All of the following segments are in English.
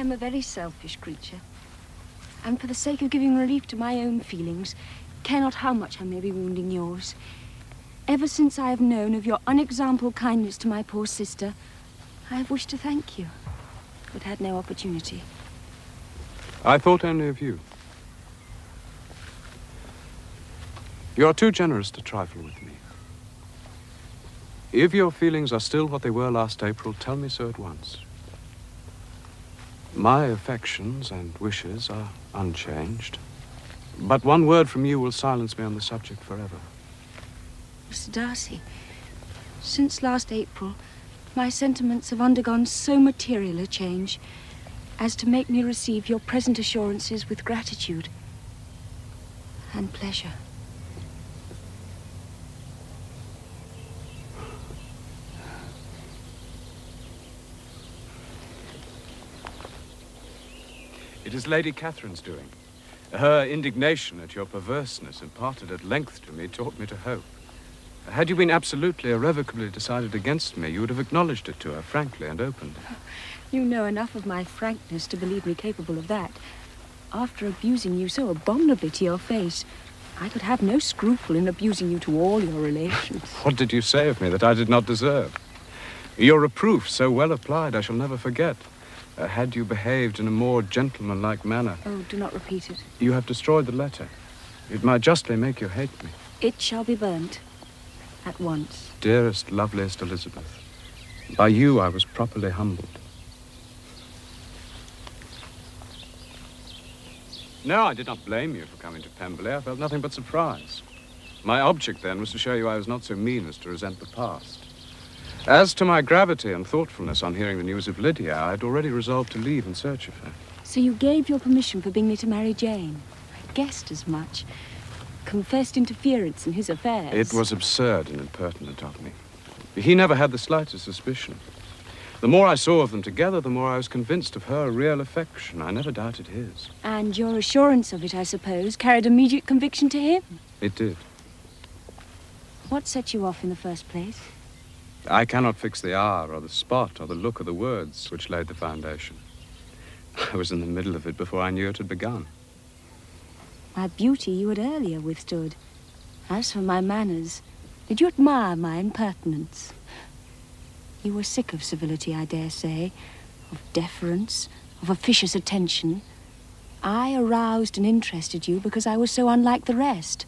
A very selfish creature, and for the sake of giving relief to my own feelings, care not how much I may be wounding yours. Ever since I have known of your unexampled kindness to my poor sister, I have wished to thank you, but had no opportunity. I thought only of you. You are too generous to trifle with me. If your feelings are still what they were last April, tell me so at once. My affections and wishes are unchanged, but one word from you will silence me on the subject forever. Mr. Darcy, since last April, my sentiments have undergone so material a change as to make me receive your present assurances with gratitude and pleasure. It is Lady Catherine's doing. Her indignation at your perverseness, imparted at length to me, taught me to hope. Had you been absolutely, irrevocably decided against me, you would have acknowledged it to her, frankly and openly. You know enough of my frankness to believe me capable of that. After abusing you so abominably to your face, I could have no scruple in abusing you to all your relations. What did you say of me that I did not deserve? Your reproof, so well applied, I shall never forget. Had you behaved in a more gentlemanlike manner... Oh, do not repeat it. You have destroyed the letter. It might justly make you hate me. It shall be burnt. At once. Dearest, loveliest Elizabeth, by you I was properly humbled. No, I did not blame you for coming to Pemberley. I felt nothing but surprise. My object then was to show you I was not so mean as to resent the past. As to my gravity and thoughtfulness on hearing the news of Lydia, I had already resolved to leave in search of her. So you gave your permission for Bingley to marry Jane? I guessed as much. Confessed interference in his affairs. It was absurd and impertinent of me. He never had the slightest suspicion. The more I saw of them together, the more I was convinced of her real affection. I never doubted his. And your assurance of it, I suppose, carried immediate conviction to him? It did. What set you off in the first place? I cannot fix the hour or the spot or the look or the words which laid the foundation. I was in the middle of it before I knew it had begun. My beauty you had earlier withstood. As for my manners, did you admire my impertinence? You were sick of civility, I dare say, of deference, of officious attention. I aroused and interested you because I was so unlike the rest.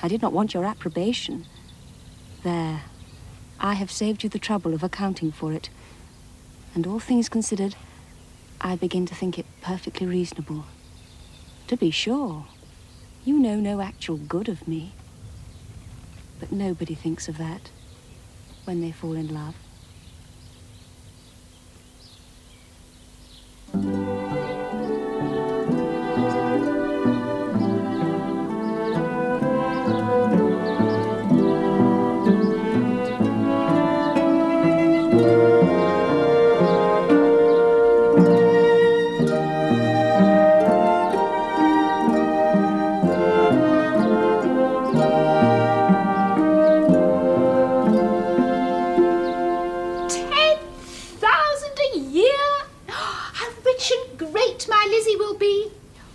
I did not want your approbation. There, I have saved you the trouble of accounting for it. And all things considered, I begin to think it perfectly reasonable. To be sure, you know no actual good of me. But nobody thinks of that when they fall in love.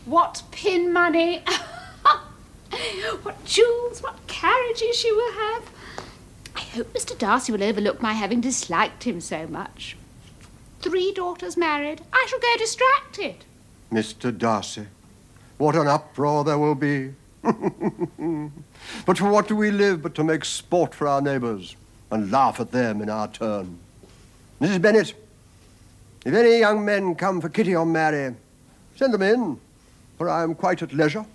What pin money, what jewels, what carriages she will have. I hope Mr. Darcy will overlook my having disliked him so much. 3 daughters married, I shall go distracted. Mr. Darcy, what an uproar there will be. But for what do we live but to make sport for our neighbours and laugh at them in our turn? Mrs. Bennet, if any young men come for Kitty or Mary, send them in, for I am quite at leisure.